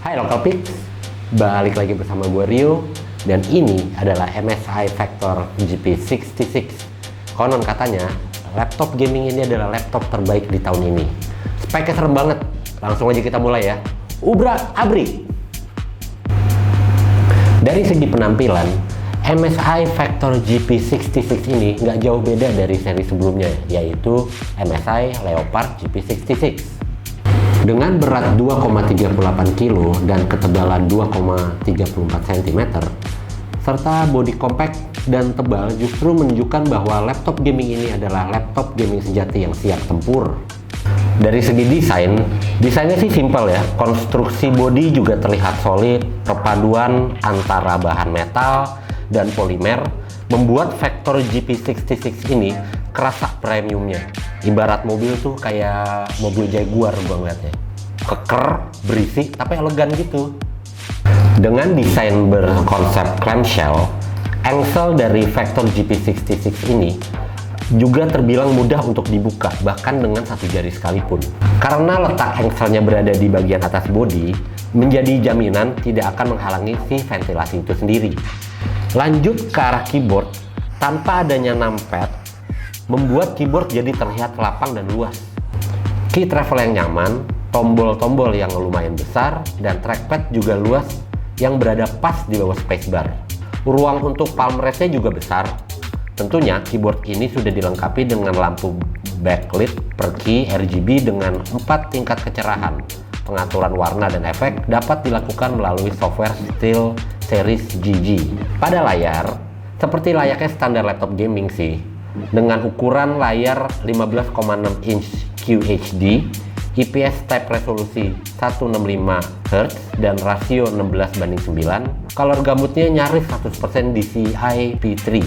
Hai Lokalpix, balik lagi bersama gue Rio. Dan ini adalah MSI Vector GP66. Konon katanya laptop gaming ini adalah laptop terbaik di tahun ini. Speknya serem banget. Langsung aja kita mulai ya. Ubra abri. Dari segi penampilan, MSI Vector GP66 ini nggak jauh beda dari seri sebelumnya, yaitu MSI Leopard GP66. Dengan berat 2,38 kg dan ketebalan 2,34 cm, serta bodi compact dan tebal justru menunjukkan bahwa laptop gaming ini adalah laptop gaming sejati yang siap tempur. Dari segi desainnya sih simpel ya. Konstruksi bodi juga terlihat solid. Perpaduan antara bahan metal dan polimer membuat Vector GP66 ini kerasa premiumnya. Ibarat mobil tuh kayak mobil Jaguar gua ngeliatnya. Keker, berisi, tapi elegan gitu. Dengan desain berkonsep clamshell, engsel dari Vector GP66 ini juga terbilang mudah untuk dibuka, bahkan dengan satu jari sekalipun. Karena letak engselnya berada di bagian atas bodi, menjadi jaminan tidak akan menghalangi si ventilasi itu sendiri. Lanjut ke arah keyboard, tanpa adanya numpad, membuat keyboard jadi terlihat lapang dan luas. Key travel yang nyaman, tombol-tombol yang lumayan besar, dan trackpad juga luas yang berada pas di bawah spacebar. Ruang untuk palm rest-nya juga besar. Tentunya keyboard ini sudah dilengkapi dengan lampu backlit per key RGB dengan 4 tingkat kecerahan. Pengaturan warna dan efek dapat dilakukan melalui software Steel Series GG. Pada layar, seperti layaknya standar laptop gaming sih, dengan ukuran layar 15,6 inch QHD, IPS type resolusi 165 Hz dan rasio 16:9, color gambutnya nyaris 100% DCI P3.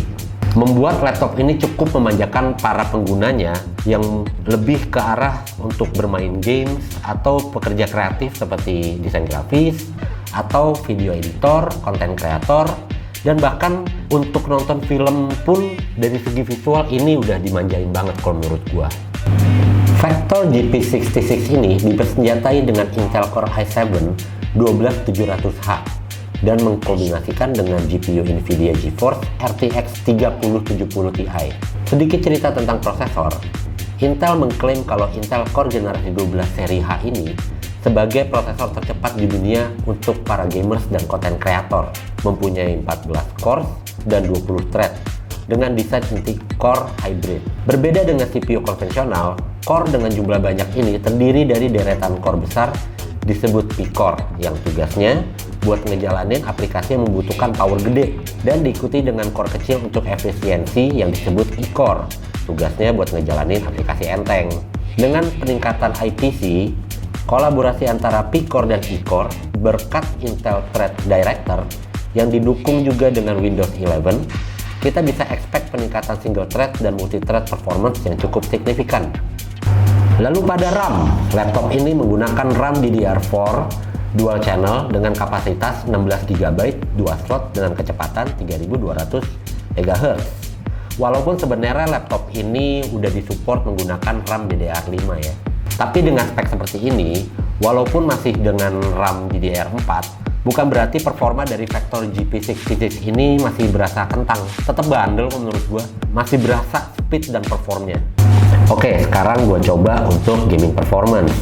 Membuat laptop ini cukup memanjakan para penggunanya yang lebih ke arah untuk bermain games atau pekerja kreatif seperti desain grafis atau video editor, konten kreator, dan bahkan untuk nonton film pun dari segi visual ini udah dimanjain banget kalau menurut gua. Vector GP66 ini dipersenjatai dengan Intel Core i7 12700H dan mengkombinasikan dengan GPU Nvidia GeForce RTX 3070 Ti. Sedikit cerita tentang prosesor. Intel mengklaim kalau Intel Core generasi 12 seri H ini sebagai prosesor tercepat di dunia untuk para gamers dan konten kreator, mempunyai 14 cores dan 20 thread dengan desain inti core hybrid. Berbeda dengan CPU konvensional, core dengan jumlah banyak ini terdiri dari deretan core besar disebut P-core yang tugasnya buat ngejalanin aplikasi yang membutuhkan power gede, dan diikuti dengan core kecil untuk efisiensi yang disebut E-core, tugasnya buat ngejalanin aplikasi enteng. Dengan peningkatan IPC, kolaborasi antara P-core dan E-core berkat Intel Thread Director yang didukung juga dengan Windows 11, kita bisa expect peningkatan single thread dan multi thread performance yang cukup signifikan. Lalu pada RAM, laptop ini menggunakan RAM DDR4 dual channel dengan kapasitas 16 GB, 2 slot dengan kecepatan 3200 MHz. Walaupun sebenarnya laptop ini udah disupport menggunakan RAM DDR5 ya. Tapi dengan spek seperti ini, walaupun masih dengan RAM DDR4, bukan berarti performa dari Vector GP66 ini masih berasa kentang. Tetap bandel menurut gua, masih berasa speed dan performnya. Oke, sekarang gua coba untuk gaming performance.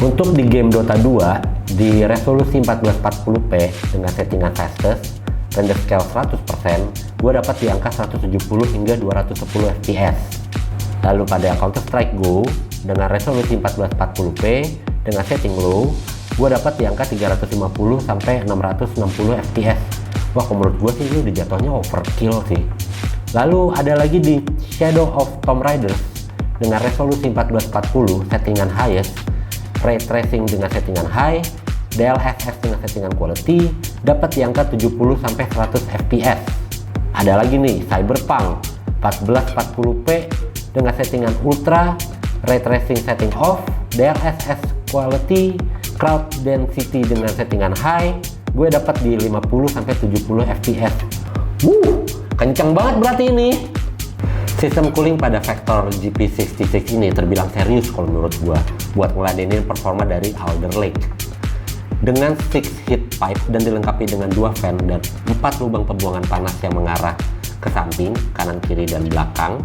Untuk di game Dota 2 di resolusi 1440p dengan settingan fastest, render scale 100%, gue dapat di angka 170 hingga 210 fps. Lalu pada Counter Strike Go dengan resolusi 1440p dengan setting low, gue dapat di angka 350 sampai 660 fps. Wah, menurut gue sih ini udah jatuhnya overkill sih. Lalu ada lagi di Shadow of Tomb Raider dengan resolusi 1440 settingan highest, ray tracing dengan settingan high, DLSS dengan settingan quality, dapat di angka 70 sampai 100 fps. Ada lagi nih Cyberpunk 1440p dengan settingan ultra, ray tracing setting off, DLSS quality, crowd density dengan settingan high, gue dapat di 50 sampai 70 fps. Kenceng banget berarti ini. Sistem cooling pada Vector GP66 ini terbilang serius kalau menurut gua buat ngeladenin performa dari Alder Lake. dengan 6 heat pipe dan dilengkapi dengan 2 fan dan 4 lubang pembuangan panas yang mengarah ke samping, kanan, kiri, dan belakang.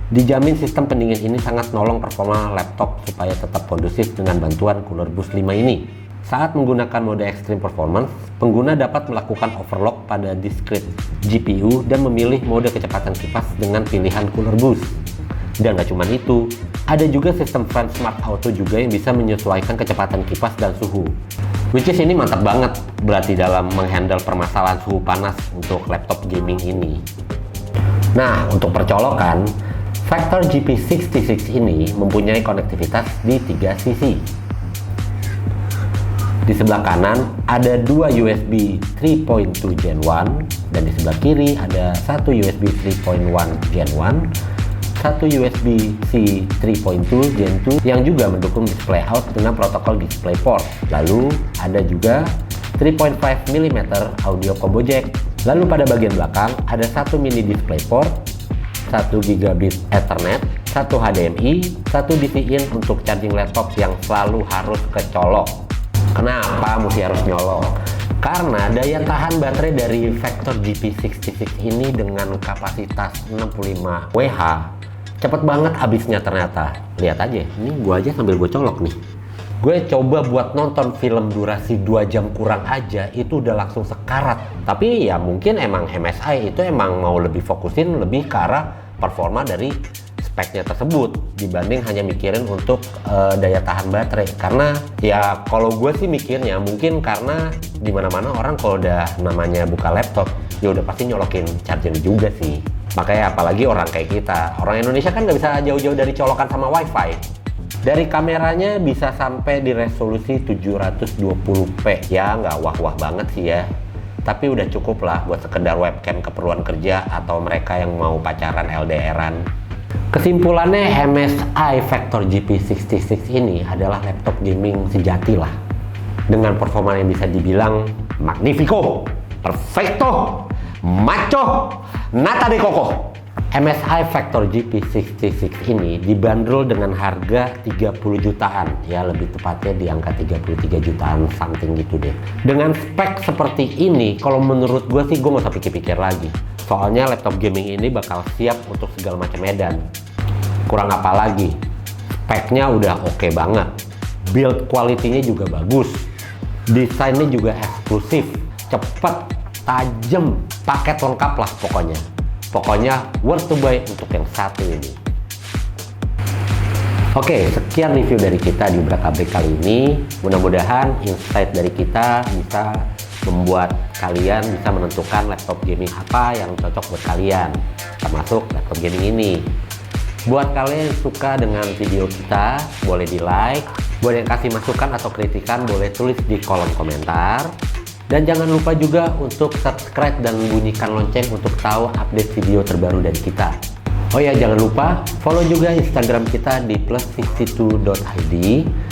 Dijamin sistem pendingin ini sangat nolong performa laptop supaya tetap kondusif dengan bantuan Cooler Boost 5 ini. Saat menggunakan mode Extreme Performance, pengguna dapat melakukan overclock pada discrete GPU dan memilih mode kecepatan kipas dengan pilihan Cooler Boost. Dan gak cuma itu, ada juga sistem fan Smart Auto juga yang bisa menyesuaikan kecepatan kipas dan suhu. Which is ini mantap banget berarti dalam menghandle permasalahan suhu panas untuk laptop gaming ini. Nah, untuk percolokan, Factor GP66 ini mempunyai konektivitas di 3 sisi. Di sebelah kanan ada 2 USB 3.2 Gen 1 dan di sebelah kiri ada 1 USB 3.1 Gen 1, 1 USB-C 3.2 Gen 2 yang juga mendukung display out dengan protokol DisplayPort. Lalu ada juga 3.5 mm audio combo jack. Lalu pada bagian belakang ada 1 mini DisplayPort, 1 gigabit Ethernet, 1 HDMI, 1 DC-in untuk charging laptop yang selalu harus kecolok. Kenapa mesti harus nyolok? Karena daya tahan baterai dari Factor GP66 ini dengan kapasitas 65 Wh cepet banget habisnya ternyata. Lihat aja, ini gua aja sambil gue colok nih. Gue coba buat nonton film durasi 2 jam kurang aja, itu udah langsung sekarat. Tapi ya mungkin emang MSI itu emang mau lebih fokusin lebih ke arah performa dari speknya tersebut dibanding hanya mikirin untuk daya tahan baterai. Karena ya kalau gue sih mikirnya mungkin karena dimana-mana orang kalau udah namanya buka laptop ya udah pasti nyolokin charger juga sih. Makanya apalagi orang kayak kita, orang Indonesia kan nggak bisa jauh-jauh dari colokan sama wifi. Dari kameranya bisa sampai di resolusi 720p, ya nggak wah-wah banget sih ya. Tapi udah cukup lah buat sekedar webcam keperluan kerja atau mereka yang mau pacaran LDRan. Kesimpulannya MSI Factor GP66 ini adalah laptop gaming sejati lah. Dengan performa yang bisa dibilang magnifico, perfecto, maco, nata de coco. MSI Factor GP66 ini dibanderol dengan harga 30 jutaan, ya lebih tepatnya di angka 33 jutaan something gitu deh. Dengan spek seperti ini, kalau menurut gue sih gue gak usah pikir-pikir lagi. Soalnya laptop gaming ini bakal siap untuk segala macam medan. Kurang apa lagi, speknya udah oke banget, build quality-nya juga bagus, desainnya juga eksklusif, cepet, tajam, paket lengkap lah pokoknya. Pokoknya worth to buy untuk yang satu ini. Oke, sekian review dari kita di Ubrak Abrik kali ini. Mudah-mudahan insight dari kita bisa membuat kalian bisa menentukan laptop gaming apa yang cocok buat kalian, termasuk laptop gaming ini. Buat kalian yang suka dengan video kita, boleh di like. Buat yang kasih masukan atau kritikan, boleh tulis di kolom komentar. Dan jangan lupa juga untuk subscribe dan bunyikan lonceng untuk tahu update video terbaru dari kita. Oh ya, jangan lupa follow juga Instagram kita di plus62.id.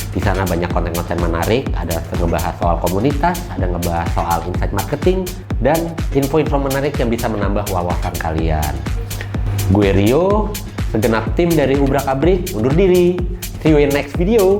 Di sana banyak konten-konten menarik, ada ngebahas soal komunitas, ada ngebahas soal insight marketing, dan info-info menarik yang bisa menambah wawasan kalian. Gue Rio, segenap tim dari Ubrak Abrik undur diri. See you in next video.